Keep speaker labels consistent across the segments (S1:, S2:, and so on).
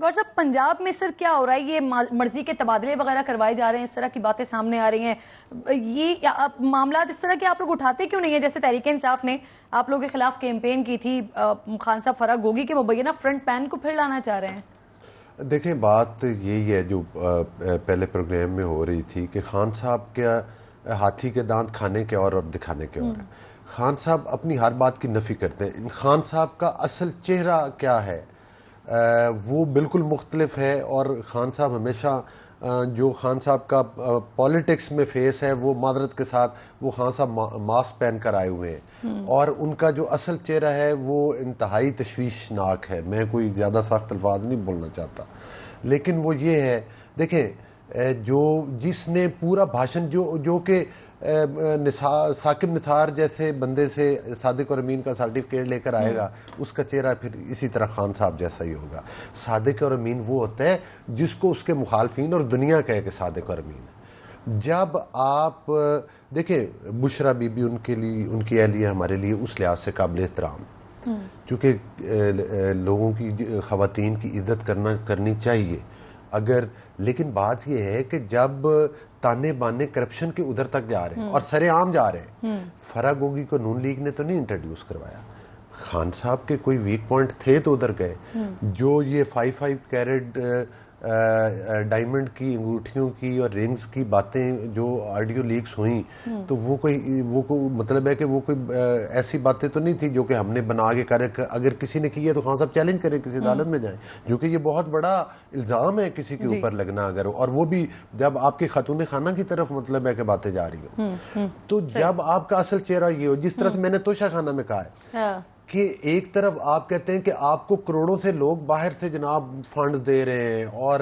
S1: گور صاحب پنجاب میں سر کیا ہو رہا ہے؟ یہ مرضی کے تبادلے وغیرہ کروائے جا رہے ہیں، اس طرح کی باتیں سامنے آ رہی ہیں. یہ معاملات اس طرح کے آپ لوگ اٹھاتے کیوں نہیں ہیں؟ جیسے تحریک انصاف نے آپ لوگوں کے خلاف کیمپین کی تھی، خان صاحب فرا گوگی کے مبینہ فرنٹ پین کو پھر لانا چاہ رہے ہیں.
S2: دیکھیں بات یہی ہے جو پہلے پروگرام میں ہو رہی تھی کہ خان صاحب کیا ہاتھی کے دانت کھانے کے اور دکھانے کے اور ہے. خان صاحب اپنی ہر بات کی نفی کرتے ہیں. خان صاحب کا اصل چہرہ کیا ہے وہ بالکل مختلف ہے، اور خان صاحب ہمیشہ جو خان صاحب کا پالیٹکس میں فیس ہے وہ معذرت کے ساتھ وہ خان صاحب ماسک پہن کر آئے ہوئے ہیں، اور ان کا جو اصل چہرہ ہے وہ انتہائی تشویشناک ہے. میں کوئی زیادہ سخت الفاظ نہیں بولنا چاہتا، لیکن وہ یہ ہے دیکھیں جس نے پورا بھاشن جو کہ ثاقب نثار جیسے بندے سے صادق اور امین کا سرٹیفکیٹ لے کر آئے گا، اس کا چہرہ پھر اسی طرح خان صاحب جیسا ہی ہوگا. صادق اور امین وہ ہوتا ہے جس کو اس کے مخالفین اور دنیا کہے کہ صادق اور امین. جب آپ دیکھیں بشرا بی بی ان کے لیے، ان کی اہلیہ ہمارے لیے اس لحاظ سے قابل احترام، کیونکہ لوگوں کی خواتین کی عزت کرنی چاہیے. لیکن بات یہ ہے کہ جب تانے بانے کرپشن کے ادھر تک جا رہے ہیں اور سرے عام جا رہے ہیں، فرا گوگی کو نون لیگ نے تو نہیں انٹروڈیوس کروایا. خان صاحب کے کوئی ویک پوائنٹ تھے تو ادھر گئے. جو یہ 5 کیرٹ ڈائمنڈ کی انگوٹھیوں کی اور رنگز کی باتیں جو آڈیو لیکس ہوئیں، تو وہ کوئی مطلب ہے کہ وہ کوئی ایسی باتیں تو نہیں تھی جو کہ ہم نے بنا کے کرے. اگر کسی نے کی ہے تو خان صاحب چیلنج کریں، کسی عدالت میں جائیں، جو کہ یہ بہت بڑا الزام ہے کسی کے اوپر لگنا اگر، اور وہ بھی جب آپ کے خاتون خانہ کی طرف مطلب ہے کہ باتیں جا رہی ہوں. تو جب آپ کا اصل چہرہ یہ ہو، جس طرح سے میں نے توشہ خانہ میں کہا ہے کہ ایک طرف آپ کہتے ہیں کہ آپ کو کروڑوں سے لوگ باہر سے جناب فنڈ دے رہے ہیں اور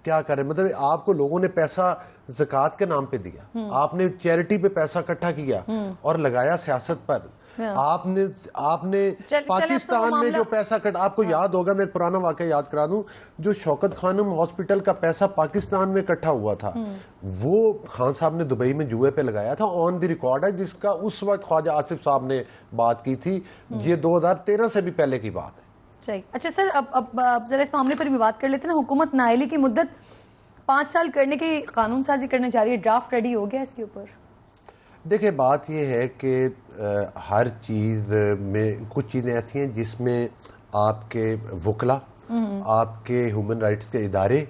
S2: کیا کریں، مطلب آپ کو لوگوں نے پیسہ زکوٰۃ کے نام پہ دیا، آپ نے چیریٹی پہ پیسہ اکٹھا کیا اور لگایا سیاست پر. آپ نے پاکستان میں جو پیسہ آپ کو یاد ہوگا، میں ایک پرانا واقعہ یاد کرا دوں، جو شوکت خانم ہاسپٹل کا پیسہ پاکستان میں اکٹھا ہوا تھا وہ خان صاحب نے دبئی میں جوئے پہ لگایا تھا. آن دی ریکارڈ ہے، جس کا اس وقت خواجہ آصف صاحب نے بات کی تھی. یہ 2013 سے بھی پہلے کی بات ہے.
S1: صحیح. اچھا سر، اب ذرا اس معاملے پر بھی بات کر لیتے ہیں. حکومت نااہلی کی مدت 5 سال کرنے کی قانون سازی کرنے جا رہی ہے، ڈرافٹ ریڈی ہو گیا اس کے اوپر؟
S2: دیکھیں بات یہ ہے کہ ہر چیز میں کچھ چیزیں ایسی ہیں جس میں آپ کے وکلا، آپ کے ہیومن رائٹس کے ادارے،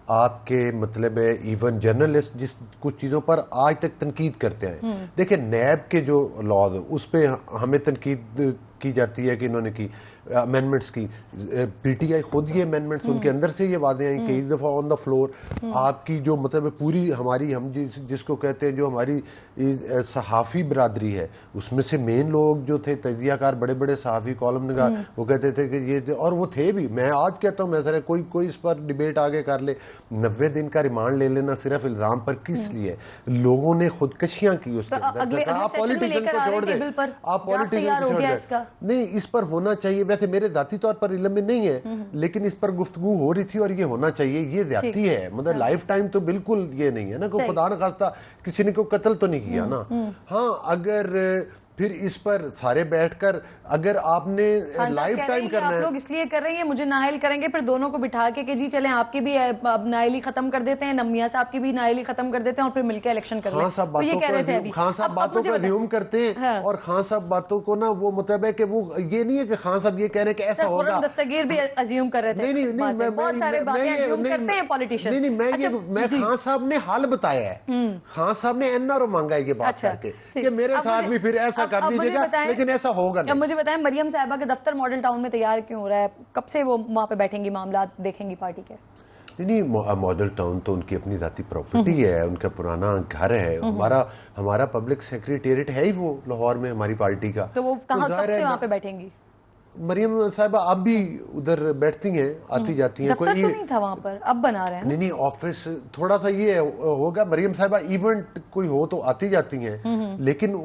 S2: آپ کے مطلب ہے ایون جرنلسٹ جس کچھ چیزوں پر آج تک تنقید کرتے ہیں. دیکھیں نیب کے جو لاز اس پہ ہمیں تنقید کی جاتی ہے کہ انہوں نے کی امینڈمنٹس کی. پی ٹی آئی خود یہ امینڈمنٹس ان کے اندر سے یہ وعدے ہیں کئی دفعہ آن دا فلور. آپ کی جو مطلب پوری ہماری ہم جس کو کہتے ہیں جو ہماری صحافی برادری ہے، اس میں سے مین لوگ جو تھے تجزیہ کار، بڑے بڑے صحافی، کالم نگار، وہ کہتے تھے کہ یہ، اور وہ تھے بھی. میں آج کہتا ہوں میں کوئی اس پر ڈیبیٹ آگے کر لے، 90 دن کا ریمانڈ لے لینا صرف الزام پر کس لیے؟ لوگوں نے خودکشیاں کی اس کے اندر. آپ پولیٹیشن کو چھوڑ دیں، آپ پولیٹیشن کو چھوڑ دیں. نہیں، اس پر ہونا چاہیے. ویسے میرے ذاتی طور پر علم میں نہیں ہے، لیکن اس پر گفتگو ہو رہی تھی اور یہ ہونا چاہیے. یہ زیادتی ہے، مطلب لائف ٹائم تو بالکل یہ نہیں ہے نا، کوئی خدا نہ خواستہ کسی نے کوئی قتل تو نہیں کیا نا. ہاں اگر پھر اس پر سارے بیٹھ کر اگر آپ نے لائف ٹائم کرنا ہے،
S1: آپ لوگ اس لیے کر رہے ہیں مجھے نااہل کریں گے، پھر دونوں کو بٹھا کے کہ جی چلیں آپ کی بھی اب نااہلی ختم کر دیتے ہیں، نمیاں صاحب کی بھی نااہلی ختم کر دیتے ہیں، اور پھر مل کے الیکشن کر لیں.
S2: خان صاحب باتوں کو ازیوم کرتے ہیں، اور خان صاحب باتوں کو نا وہ مطلب ہے کہ وہ یہ نہیں ہے کہ خان صاحب یہ کہہ رہے ہیں کہ ایسا ہوگا.
S1: دستگیر بھی ازیوم کر رہے تھے. نہیں، بہت سارے باتیں ازیوم کرتے ہیں پولیٹیشین.
S2: نہیں، میں خان صاحب نے حل بتایا ہے. خان صاحب نے این آر او مانگا ہے یہ بات کر کے کہ میرے ساتھ بھی پھر ایسا کر دیجیے گا، لیکن ایسا ہوگا نہیں.
S1: اب مجھے بتائیں مریم صاحبہ کا دفتر ماڈل ٹاؤن میں تیار کیوں ہو رہا ہے؟ کب سے وہ وہاں پہ بیٹھیں گی، معاملات دیکھیں گی پارٹی کے؟
S2: نہیں، ماڈل ٹاؤن تو ان کی اپنی ذاتی پراپرٹی ہے، ان کا پرانا گھر ہے. ہمارا پبلک سیکریٹریٹ ہے ہی وہ لاہور میں ہماری پارٹی کا.
S1: تو وہ کہاں کب سے وہاں پہ بیٹھیں گی؟
S2: مریم صاحبہ اب بھی ادھر بیٹھتی ہیں، آتی جاتی ہیں.
S1: دفتر تو نہیں تھا وہاں پر، اب بنا رہے ہیں.
S2: نہیں، آفس تھوڑا سا یہ ہوگا. مریم صاحبہ ایونٹ کوئی ہو تو آتی جاتی ہیں، لیکن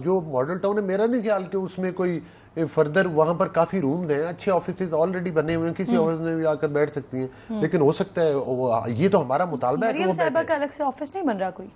S2: جو ماڈل ٹاؤن ہے میرا نہیں خیال کہ اس میں کوئی فردر، وہاں پر کافی رومز ہیں، اچھے آفیسز آلریڈی بنے ہوئے ہیں، کسی آفس میں بھی آ کر بیٹھ سکتی ہیں. لیکن ہو سکتا ہے یہ تو ہمارا مطالبہ ہے کہ
S1: مریم صاحبہ کا الگ سے آفس نہیں بن رہا کوئی؟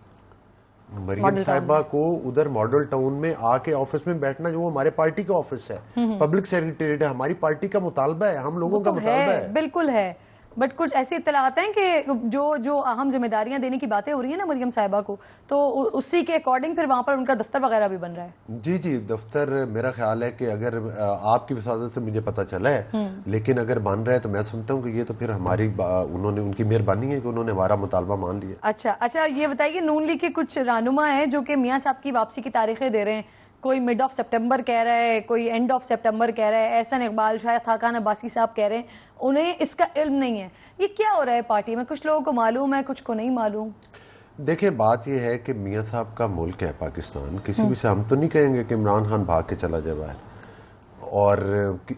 S2: مریم صاحبہ کو ادھر ماڈل ٹاؤن میں آ کے آفس میں بیٹھنا جو ہمارے پارٹی کا آفس ہے، پبلک سیکریٹریٹ ہے، ہماری پارٹی کا مطالبہ ہے، ہم لوگوں کا مطالبہ ہے.
S1: بالکل ہے. بٹ کچھ ایسی اطلاعات ہیں کہ جو اہم ذمہ داریاں دینے کی باتیں ہو رہی ہیں نا مریم صاحبہ کو، تو اسی کے اکارڈنگ پھر وہاں پر ان کا دفتر وغیرہ بھی بن رہا ہے؟
S2: جی دفتر میرا خیال ہے کہ اگر آپ کی وساطت سے مجھے پتا چلا ہے، لیکن اگر بن رہا ہے تو میں سمجھتا ہوں کہ یہ تو پھر ہماری ان کی مہربانی ہے کہ انہوں نے ہمارا مطالبہ مان لیا۔
S1: اچھا یہ بتائیے، نون لیگ کے کچھ رہنما ہیں جو کہ میاں صاحب کی واپسی کی تاریخیں دے رہے ہیں، کوئی مڈ آف سپٹمبر کہہ رہا ہے، کوئی اینڈ آف سپٹمبر کہہ رہا ہے، احسن اقبال، شاید خاقان عباسی صاحب کہہ رہے ہیں، انہیں اس کا علم نہیں ہے۔ یہ کیا ہو رہا ہے پارٹی میں؟ کچھ لوگوں کو معلوم ہے، کچھ کو نہیں معلوم۔
S2: دیکھیں بات یہ ہے کہ میاں صاحب کا ملک ہے پاکستان، کسی بھی سے ہم تو نہیں کہیں گے کہ عمران خان بھاگ کے چلا جائے باہر اور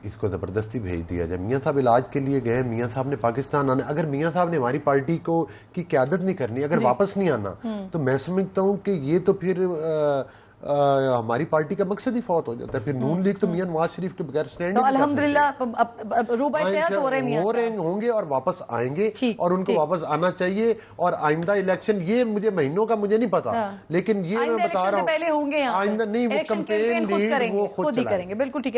S2: اس کو زبردستی بھیج دیا جائے۔ میاں صاحب علاج کے لیے گئے، میاں صاحب نے پاکستان آنا، اگر میاں صاحب نے ہماری پارٹی کو کی قیادت نہیں کرنی، اگر واپس نہیں آنا، تو میں سمجھتا ہوں کہ یہ تو پھر ہماری پارٹی کا مقصد ہی فوت ہو جاتا ہے۔ پھر نون لیگ تو میاں نواز شریف کے بغیر سٹینڈ
S1: تو
S2: ہی نہیں کر سکتی۔
S1: الحمدللہ روبہ صحت ہو رہے ہیں میاں صاحب،
S2: ہوں گے اور واپس آئیں گے، اور ان کو واپس آنا چاہیے۔ اور آئندہ الیکشن، یہ مجھے مہینوں کا مجھے نہیں پتا، لیکن یہ میں بتا رہا ہوں
S1: پہلے ہوں گے،
S2: آئندہ نہیں، وہ کمپین لیڈ وہ خود
S1: ہی کریں گے۔ بالکل ٹھیک ہے۔